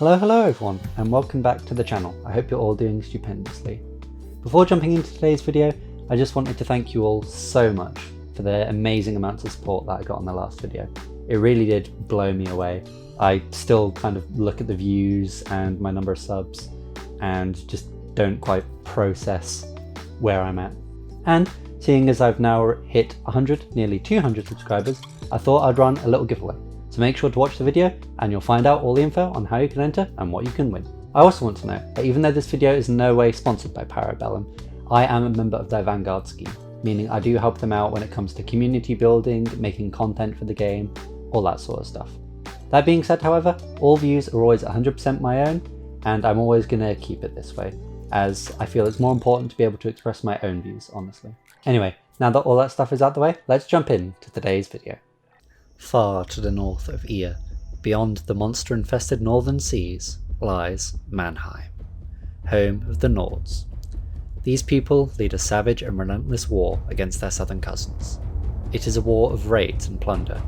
Hello everyone, and welcome back to the channel. I hope you're all doing stupendously. Before jumping into today's video, I just wanted to thank you all so much for the amazing amounts of support that I got on the last video. It really did blow me away. I still kind of look at the views and my number of subs and just don't quite process where I'm at. And seeing as I've now hit 100, nearly 200 subscribers, I thought I'd run a little giveaway. So make sure to watch the video and you'll find out all the info on how you can enter and what you can win. I also want to know that even though this video is in no way sponsored by Parabellum, I am a member of their Vanguard scheme, meaning I do help them out when it comes to community building, making content for the game, all that sort of stuff. That being said, however, all views are always 100% my own, and I'm always going to keep it this way, as I feel it's more important to be able to express my own views, honestly. Anyway, now that all that stuff is out the way, let's jump into today's video. Far to the north of Eir, beyond the monster-infested northern seas, lies Mannheim, home of the Nords. These people lead a savage and relentless war against their southern cousins. It is a war of raids and plunder,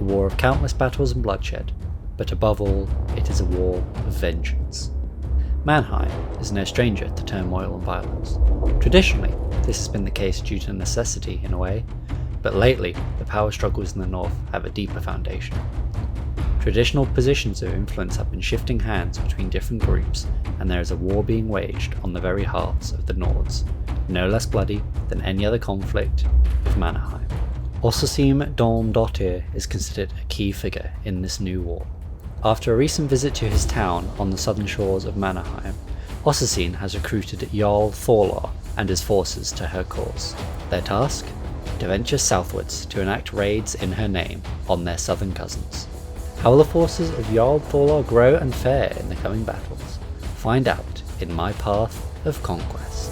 a war of countless battles and bloodshed, but above all, it is a war of vengeance. Mannheim is no stranger to turmoil and violence. Traditionally, this has been the case due to necessity in a way, but lately the power struggles in the north have a deeper foundation. Traditional positions of influence have been shifting hands between different groups, and there is a war being waged on the very hearts of the Nords, no less bloody than any other conflict with Mannheim. Ossosime Dormdottir is considered a key figure in this new war. After a recent visit to his town on the southern shores of Mannheim, Ossosime has recruited Jarl Thorlar and his forces to her cause. Their task? To venture southwards to enact raids in her name on their southern cousins. How will the forces of Jarl Thorlar grow and fare in the coming battles? Find out in my path of conquest.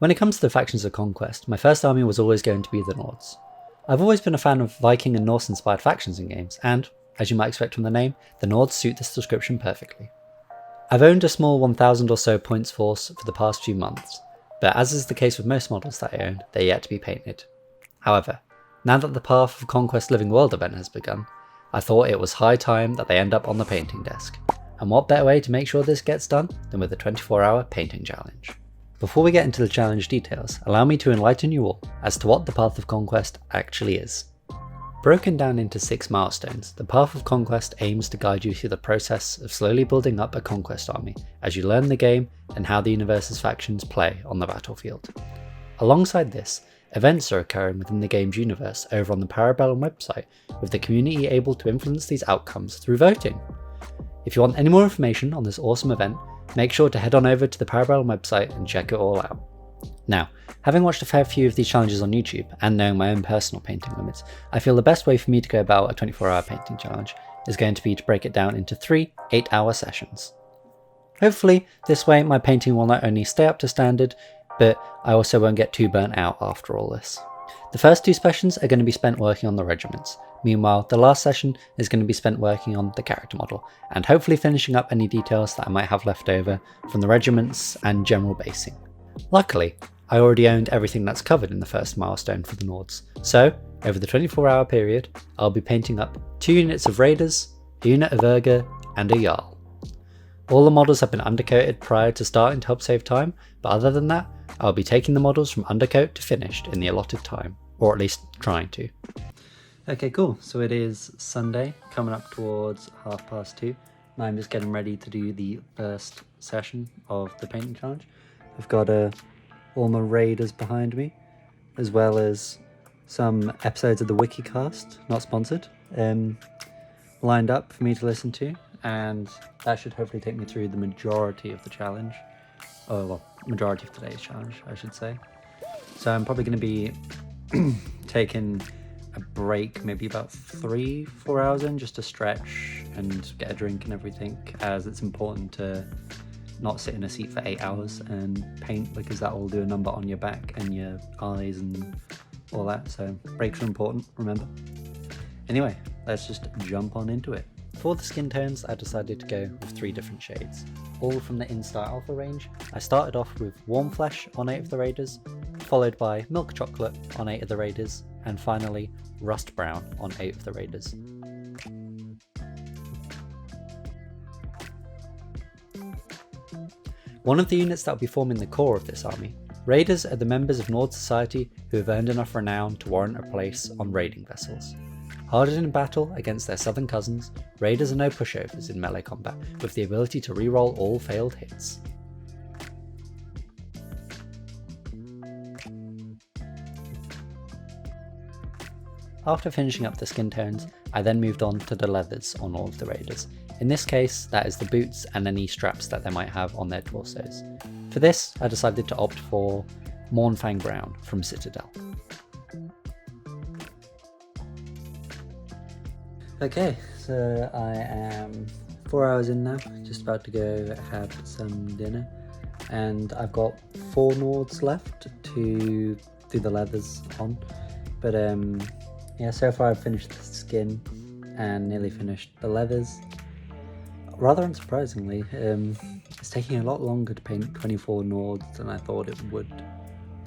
When it comes to the factions of Conquest, my first army was always going to be the Nords. I've always been a fan of Viking and Norse inspired factions in games, and, as you might expect from the name, the Nords suit this description perfectly. I've owned a small 1000 or so points force for the past few months, but as is the case with most models that I own, they're yet to be painted. However, now that the Path of Conquest Living World event has begun, I thought it was high time that they end up on the painting desk, and what better way to make sure this gets done than with a 24-hour painting challenge. Before we get into the challenge details, allow me to enlighten you all as to what the Path of Conquest actually is. Broken down into 6 milestones, the Path of Conquest aims to guide you through the process of slowly building up a conquest army as you learn the game and how the universe's factions play on the battlefield. Alongside this, events are occurring within the game's universe over on the Parabellum website, with the community able to influence these outcomes through voting. If you want any more information on this awesome event, make sure to head on over to the Parabellum website and check it all out. Now, having watched a fair few of these challenges on YouTube and knowing my own personal painting limits, I feel the best way for me to go about a 24-hour painting challenge is going to be to break it down into 3 8-hour sessions. Hopefully, this way my painting will not only stay up to standard, but I also won't get too burnt out after all this. The first 2 sessions are going to be spent working on the regiments. Meanwhile, the last session is going to be spent working on the character model, and hopefully finishing up any details that I might have left over from the regiments and general basing. Luckily, I already owned everything that's covered in the first milestone for the Nords, so over the 24-hour period, I'll be painting up 2 units of Raiders, a unit of Urga, and a Jarl. All the models have been undercoated prior to starting to help save time, but other than that, I'll be taking the models from undercoat to finished in the allotted time, or at least trying to. Okay, cool. So it is Sunday, coming up towards 2:30, and I'm just getting ready to do the first session of the painting challenge. I've got all my Raiders behind me, as well as some episodes of the Wikicast, not sponsored, lined up for me to listen to, and that should hopefully take me through the majority of the challenge. Oh, well, majority of today's challenge, I should say. So I'm probably going to be taking a break, maybe about 3-4 hours in, just to stretch and get a drink and everything, as it's important to not sit in a seat for 8 hours and paint, because that will do a number on your back and your eyes and all that, so breaks are important, remember. Anyway, let's just jump on into it. For the skin tones, I decided to go with 3 different shades, all from the Instar Alpha range. I started off with Warm Flesh on 8 of the Raiders, followed by Milk Chocolate on 8 of the Raiders, and finally Rust Brown on 8 of the Raiders. One of the units that will be forming the core of this army. Raiders are the members of Nord society who have earned enough renown to warrant a place on raiding vessels. Hardened in battle against their southern cousins, Raiders are no pushovers in melee combat, with the ability to reroll all failed hits. After finishing up the skin tones, I then moved on to the leathers on all of the Raiders. In this case, that is the boots and any straps that they might have on their torsos. For this, I decided to opt for Mournfang Brown from Citadel. Okay, so I am 4 hours in now, just about to go have some dinner, and I've got 4 Nords left to do the leathers on, but yeah, so far I've finished the skin and nearly finished the leathers. Rather unsurprisingly, it's taking a lot longer to paint 24 Nords than I thought it would.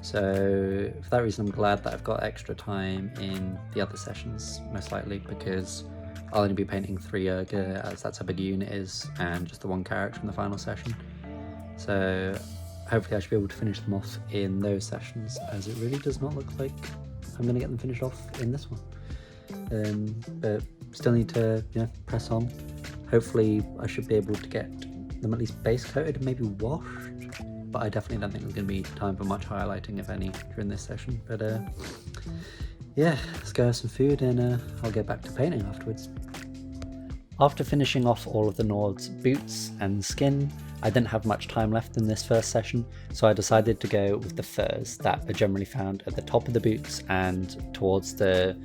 So for that reason I'm glad that I've got extra time in the other sessions, most likely, because I'll only be painting 3 Urga, as that's how big a unit is, and just the 1 character in the final session. So hopefully I should be able to finish them off in those sessions, as it really does not look like I'm going to get them finished off in this one. But still need to press on. Hopefully I should be able to get them at least base coated and maybe washed, but I definitely don't think there's going to be time for much highlighting, if any, during this session. But yeah, let's go have some food and I'll get back to painting afterwards. After finishing off all of the Nord's boots and skin, I didn't have much time left in this first session, so I decided to go with the furs that are generally found at the top of the boots and towards the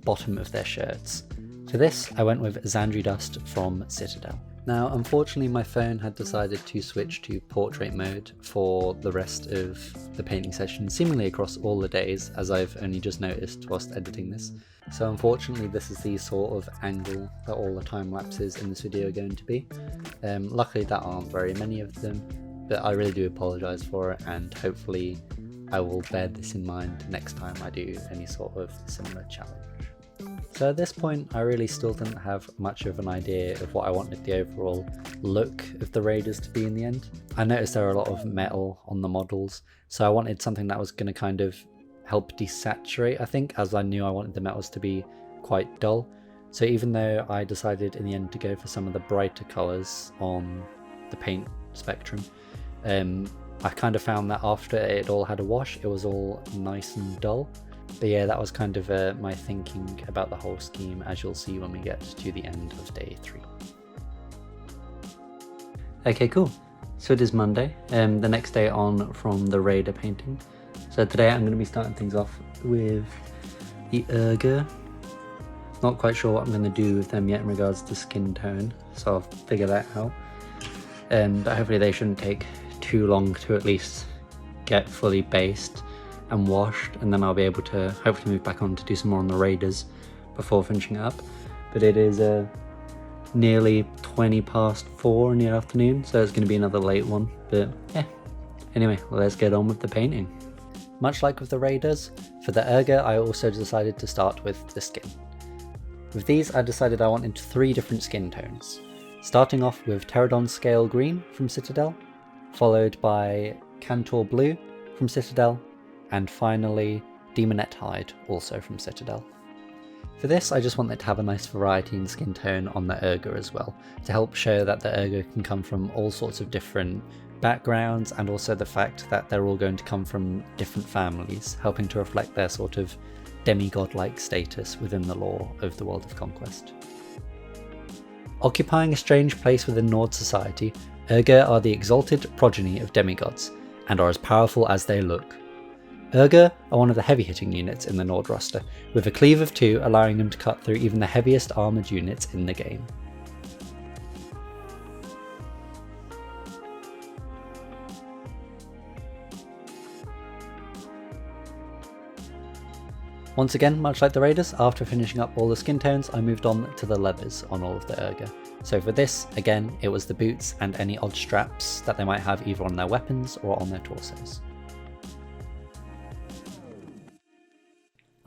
bottom of their shirts. For this, I went with Xandri Dust from Citadel. Now, unfortunately, my phone had decided to switch to portrait mode for the rest of the painting session, seemingly across all the days, as I've only just noticed whilst editing this. So unfortunately, this is the sort of angle that all the time lapses in this video are going to be. Luckily, there aren't very many of them, but I really do apologise for it, and hopefully I will bear this in mind next time I do any sort of similar challenge. So at this point, I really still didn't have much of an idea of what I wanted the overall look of the Raiders to be in the end. I noticed there were a lot of metal on the models, so I wanted something that was going to kind of help desaturate, I think, as I knew I wanted the metals to be quite dull. So even though I decided in the end to go for some of the brighter colours on the paint spectrum, I kind of found that after it all had a wash, it was all nice and dull. But yeah, that was kind of my thinking about the whole scheme, as you'll see when we get to the end of day 3. Okay, cool. So it is Monday, the next day on from the Raider painting. So today I'm going to be starting things off with the Urga. Not quite sure what I'm going to do with them yet in regards to skin tone, so I'll figure that out. But hopefully they shouldn't take too long to at least get fully based and washed, and then I'll be able to hopefully move back on to do some more on the Raiders before finishing it up. But it is nearly 20 past 4 in the afternoon, so it's going to be another late one. But yeah, anyway, let's get on with the painting. Much like with the Raiders, for the Urga I also decided to start with the skin. With these I decided I wanted 3 different skin tones, starting off with Pterodon Scale Green from Citadel, followed by Cantor Blue from Citadel, and finally Demonette Hide, also from Citadel. For this I just wanted to have a nice variety in skin tone on the Urga as well, to help show that the Urga can come from all sorts of different backgrounds, and also the fact that they're all going to come from different families, helping to reflect their sort of demigod-like status within the lore of the world of Conquest. Occupying a strange place within Nord society, Urga are the exalted progeny of demigods, and are as powerful as they look. Urga are one of the heavy-hitting units in the Nord roster, with a cleave of 2 allowing them to cut through even the heaviest armoured units in the game. Once again, much like the Raiders, after finishing up all the skin tones, I moved on to the leathers on all of the Urga. So for this, again, it was the boots and any odd straps that they might have either on their weapons or on their torsos.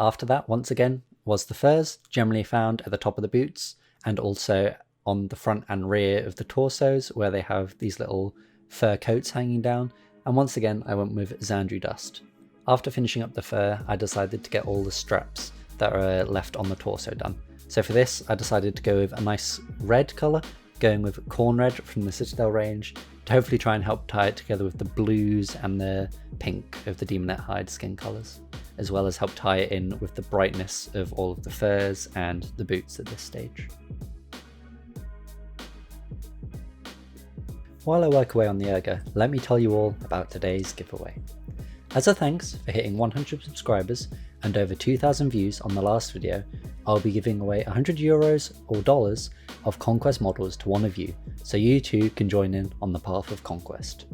After that, once again, was the furs, generally found at the top of the boots, and also on the front and rear of the torsos, where they have these little fur coats hanging down, and once again I went with Xandri dust. After finishing up the fur, I decided to get all the straps that are left on the torso done. So for this, I decided to go with a nice red colour, going with corn red from the Citadel range, to hopefully try and help tie it together with the blues and the pink of the Demonet hide skin colours, as well as help tie it in with the brightness of all of the furs and the boots at this stage. While I work away on the Urga, let me tell you all about today's giveaway. As a thanks for hitting 100 subscribers and over 2,000 views on the last video, I'll be giving away €100 or dollars of Conquest models to one of you, so you too can join in on the path of Conquest.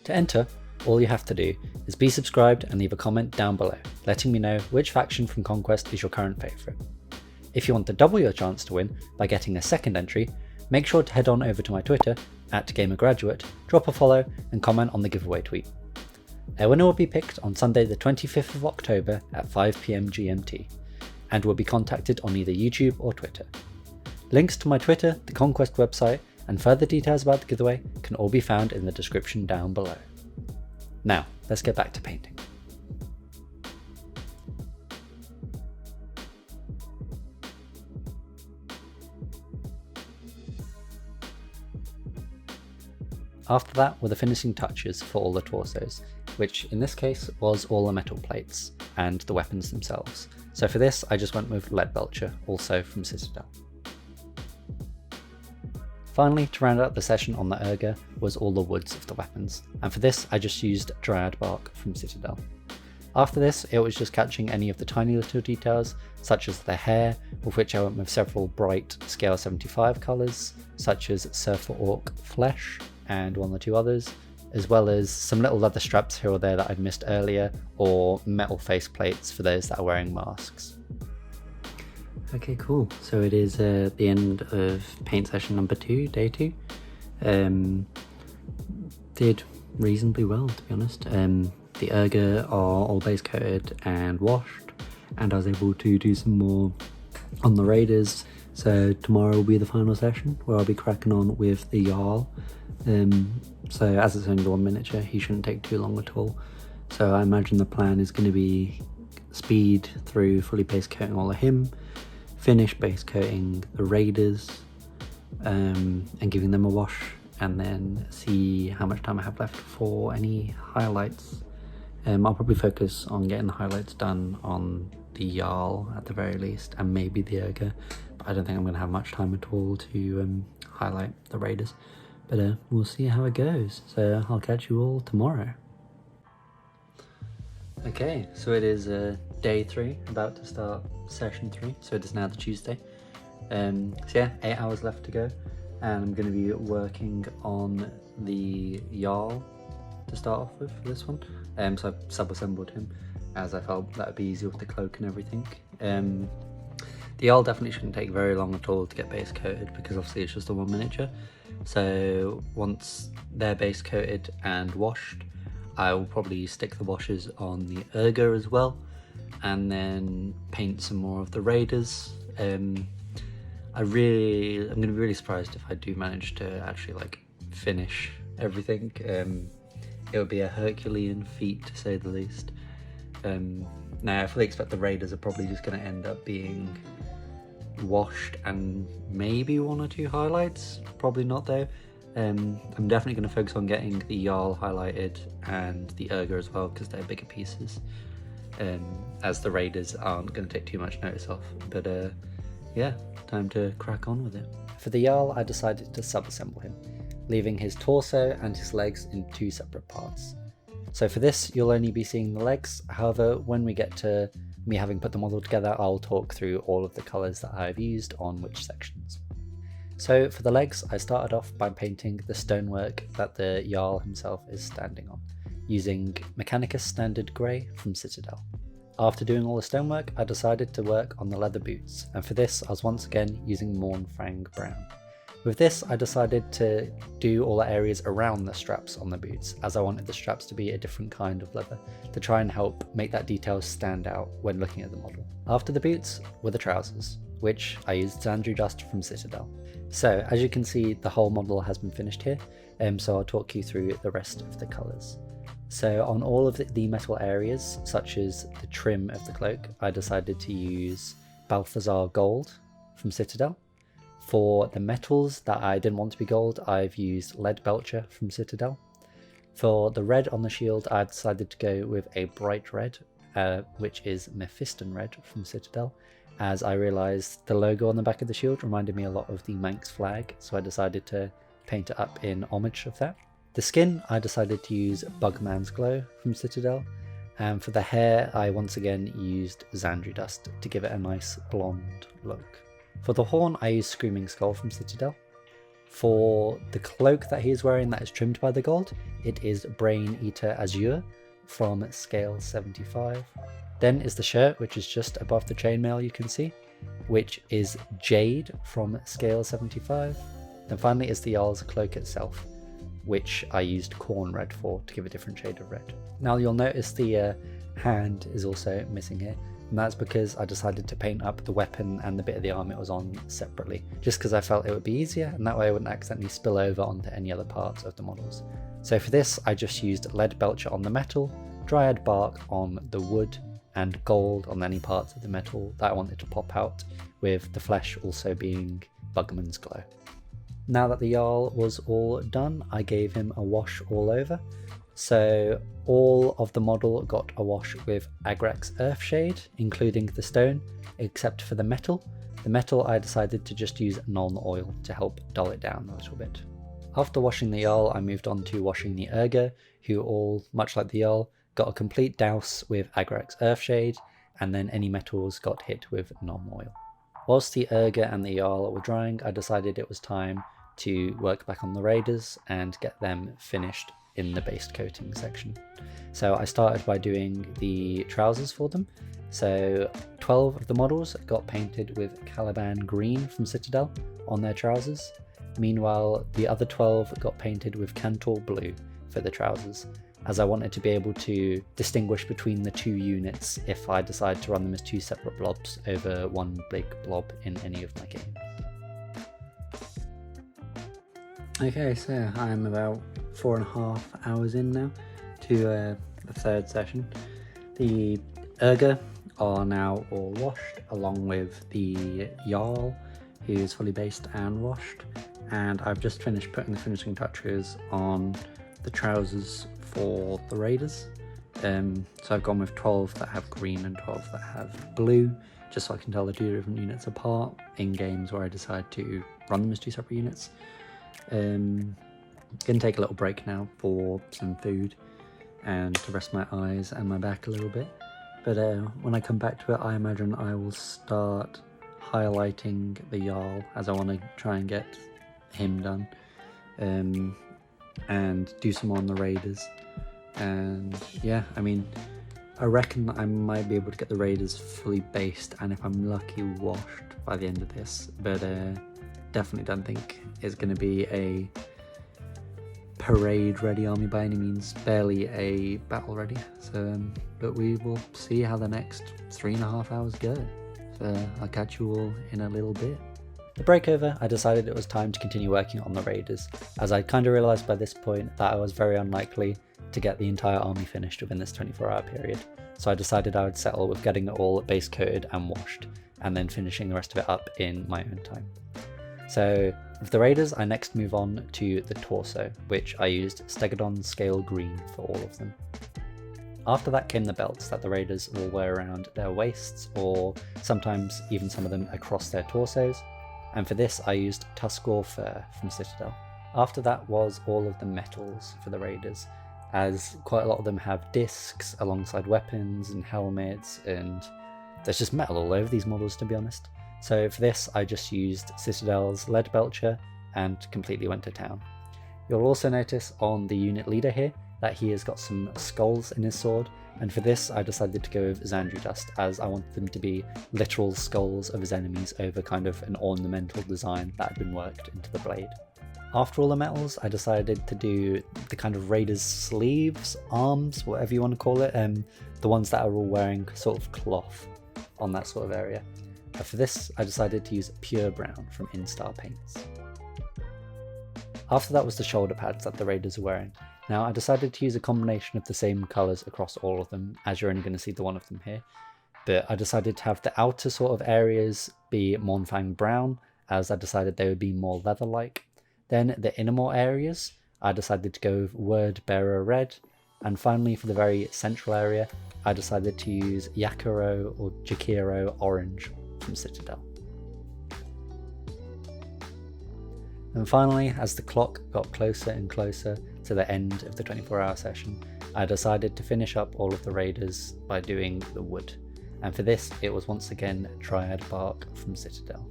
To enter, all you have to do is be subscribed and leave a comment down below, letting me know which faction from Conquest is your current favourite. If you want to double your chance to win by getting a second entry, make sure to head on over to my Twitter @GamerGraduate, drop a follow and comment on the giveaway tweet. A winner will be picked on Sunday the 25th of October at 5 PM GMT, and will be contacted on either YouTube or Twitter. Links to my Twitter, the Conquest website, and further details about the giveaway can all be found in the description down below. Now, let's get back to painting. After that were the finishing touches for all the torsos, which in this case was all the metal plates and the weapons themselves. So for this I just went with lead belcher, also from Citadel. Finally, to round out the session on the Urga was all the woods of the weapons, and for this I just used Dryad bark from Citadel. After this it was just catching any of the tiny little details, such as the hair, with which I went with several bright scale 75 colours, such as Surfer Orc Flesh and one or two others, as well as some little leather straps here or there that I'd missed earlier, or metal face plates for those that are wearing masks. Okay, cool. So it is the end of paint session number 2, day 2. Did reasonably well, to be honest. The Urga are all base coated and washed, and I was able to do some more on the Raiders. So tomorrow will be the final session where I'll be cracking on with the Jarl. So as it's only the one miniature, he shouldn't take too long at all. So I imagine the plan is going to be speed through fully base coating all of him, finish base coating the Raiders, and giving them a wash, and then see how much time I have left for any highlights. I'll probably focus on getting the highlights done on the Jarl at the very least, and maybe the Urga, but I don't think I'm going to have much time at all to highlight the Raiders. But we'll see how it goes, so I'll catch you all tomorrow. Okay, so it is day 3, about to start session 3, so it is now the Tuesday. So yeah, 8 hours left to go, and I'm going to be working on the Jarl to start off with for this one. So I've sub-assembled him, as I felt that would be easier with the cloak and everything. The Jarl definitely shouldn't take very long at all to get base coated, because obviously it's just a one miniature. So once they're base coated and washed, I will probably stick the washes on the Urga as well, and then paint some more of the Raiders. I'm going to be really surprised if I do manage to actually finish everything. It would be a Herculean feat, to say the least. Now I fully expect the Raiders are probably just going to end up being washed and maybe 1 or 2 highlights, probably not though. I'm definitely going to focus on getting the Jarl highlighted and the Urga as well, because they're bigger pieces, as the Raiders aren't going to take too much notice of. But yeah, time to crack on with it. For the Jarl, I decided to sub-assemble him, leaving his torso and his legs in 2 separate parts. So for this, you'll only be seeing the legs. However, when we get to me having put the model together, I'll talk through all of the colours that I've used on which sections. So for the legs, I started off by painting the stonework that the Jarl himself is standing on, using Mechanicus Standard Grey from Citadel. After doing all the stonework, I decided to work on the leather boots, and for this I was once again using Mornfrang Brown. With this I decided to do all the areas around the straps on the boots, as I wanted the straps to be a different kind of leather, to try and help make that detail stand out when looking at the model. After the boots were the trousers, which I used Xandru Dust from Citadel. So as you can see, the whole model has been finished here, so I'll talk you through the rest of the colours. So on all of the metal areas, such as the trim of the cloak, I decided to use Balthazar Gold from Citadel. For the metals that I didn't want to be gold, I've used Lead Belcher from Citadel. For the red on the shield, I decided to go with a bright red, which is Mephiston Red from Citadel, as I realised the logo on the back of the shield reminded me a lot of the Manx flag, so I decided to paint it up in homage of that. The skin, I decided to use Bugman's Glow from Citadel, and for the hair I once again used Xandru Dust to give it a nice blonde look. For the horn I used Screaming Skull from Citadel. For the cloak that he is wearing that is trimmed by the gold, it is Brain Eater Azure from scale 75. Then is the shirt, which is just above the chainmail you can see, which is Jade from scale 75. Then finally is the Jarl's cloak itself, which I used Corn Red for to give a different shade of red. Now you'll notice the hand is also missing here, and that's because I decided to paint up the weapon and the bit of the arm it was on separately, just because I felt it would be easier, and that way I wouldn't accidentally spill over onto any other parts of the models. So for this I just used Lead Belcher on the metal, Dryad Bark on the wood, and gold on any parts of the metal that I wanted to pop out, with the flesh also being Bugman's Glow. Now that the Jarl was all done, I gave him a wash all over. So all of the model got a wash with Agrax Earthshade, including the stone, except for the metal. The metal I decided to just use Nuln Oil to help dull it down a little bit. After washing the Jarl, I moved on to washing the Urga, who all, much like the Jarl, got a complete douse with Agrax Earthshade, and then any metals got hit with Nuln Oil. Whilst the Urga and the Jarl were drying, I decided it was time to work back on the Raiders and get them finished in the base coating section. So I started by doing the trousers for them. So 12 of the models got painted with Caliban Green from Citadel on their trousers. Meanwhile, the other 12 got painted with Cantor Blue for the trousers, as I wanted to be able to distinguish between the two units if I decide to run them as two separate blobs over one big blob in any of my games. Okay, so I'm about 4.5 hours in now to the third session. The Urga are now all washed, along with the Jarl, who's fully based and washed, and I've just finished putting the finishing touches on the trousers for the Raiders. So I've gone with 12 that have green and 12 that have blue, just so I can tell the two different units apart in games where I decide to run them as two separate units. Gonna take a little break now for some food and to rest my eyes and my back a little bit, but when I come back to it, I imagine I will start highlighting the Jarl, as I want to try and get him done, and do some more on the Raiders. And yeah, I mean, I reckon I might be able to get the Raiders fully based, and if I'm lucky, washed by the end of this, but definitely don't think it's going to be a parade ready army by any means, barely a battle ready. So but we will see how the next 3.5 hours go. So I'll catch you all in a little bit. The break over, I decided it was time to continue working on the Raiders, as I kind of realised by this point that I was very unlikely to get the entire army finished within this 24-hour period. So I decided I would settle with getting it all base coated and washed, and then finishing the rest of it up in my own time. So with the Raiders, I next move on to the torso, which I used Stegodon Scale Green for all of them. After that came the belts that the Raiders will wear around their waists, or sometimes even some of them across their torsos, and for this I used Tuskor Fur from Citadel. After that was all of the metals for the Raiders, as quite a lot of them have discs alongside weapons and helmets, and there's just metal all over these models, to be honest. So for this I just used Citadel's Lead Belcher and completely went to town. You'll also notice on the unit leader here that he has got some skulls in his sword, And for this I decided to go with Xandri Dust, as I wanted them to be literal skulls of his enemies over kind of an ornamental design that had been worked into the blade. After all the metals, I decided to do the kind of raiders' sleeves, arms, whatever you want to call it, the ones that are all wearing sort of cloth on that sort of area. But for this I decided to use pure brown from Instar Paints. After that was the shoulder pads that the raiders are wearing. Now I decided to use a combination of the same colours across all of them, as you're only going to see the one of them here. But I decided to have the outer sort of areas be Mournfang brown, as I decided they would be more leather-like. Then the innermost areas, I decided to go with Word Bearer red. And finally for the very central area, I decided to use Yakiro or Jakiro orange from Citadel. And finally, as the clock got closer and closer to the end of the 24-hour session, I decided to finish up all of the raiders by doing the wood. And for this, it was once again Dryad Bark from Citadel.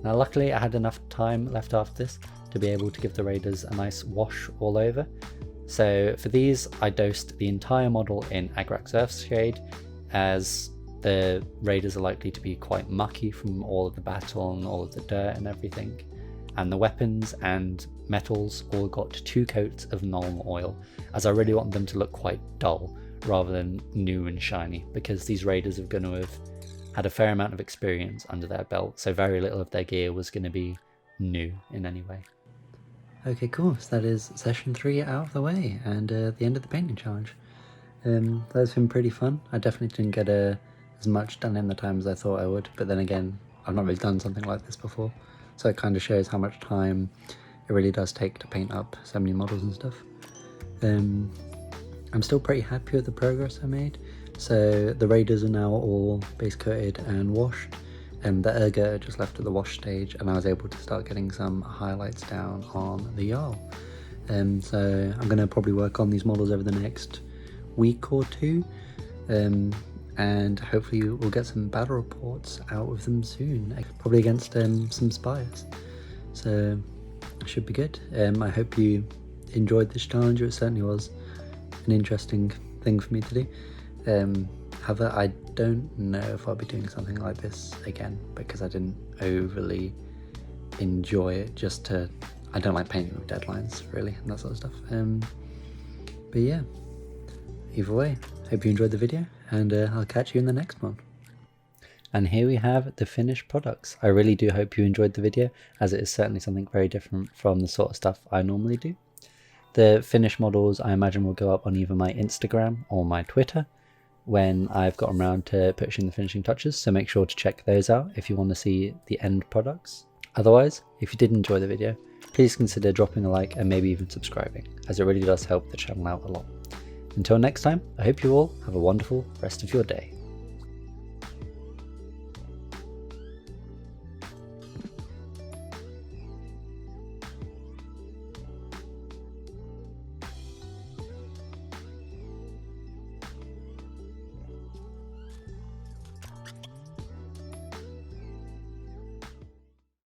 Now luckily I had enough time left after this to be able to give the raiders a nice wash all over. So for these I dosed the entire model in Agrax Earthshade, as the raiders are likely to be quite mucky from all of the battle and all of the dirt and everything. And the weapons and metals all got 2 coats of Nuln oil, as I really want them to look quite dull rather than new and shiny, because these raiders are going to have had a fair amount of experience under their belt, so very little of their gear was going to be new in any way. Okay, cool, so that is session 3 out of the way, and the end of the painting challenge. That's been pretty fun. I definitely didn't get as much done in the time as I thought I would, but then again, I've not really done something like this before. So it kind of shows how much time it really does take to paint up so many models and stuff. I'm still pretty happy with the progress I made. So the raiders are now all base coated and washed, and the Urga are just left at the wash stage, and I was able to start getting some highlights down on the Jarl. So I'm going to probably work on these models over the next week or two, and hopefully we'll get some battle reports out of them soon, probably against some spies, so it should be good. I hope you enjoyed this challenge. It certainly was an interesting thing for me to do. However, I don't know if I'll be doing something like this again, because I didn't overly enjoy it. I don't like painting with deadlines really and that sort of stuff. But yeah, either way, hope you enjoyed the video, and I'll catch you in the next one. And here we have the finished products. I really do hope you enjoyed the video, as it is certainly something very different from the sort of stuff I normally do. The finished models I imagine will go up on either my Instagram or my Twitter when I've gotten around to pushing the finishing touches, so make sure to check those out if you want to see the end products. Otherwise, if you did enjoy the video, please consider dropping a like and maybe even subscribing, as it really does help the channel out a lot. Until next time, I hope you all have a wonderful rest of your day.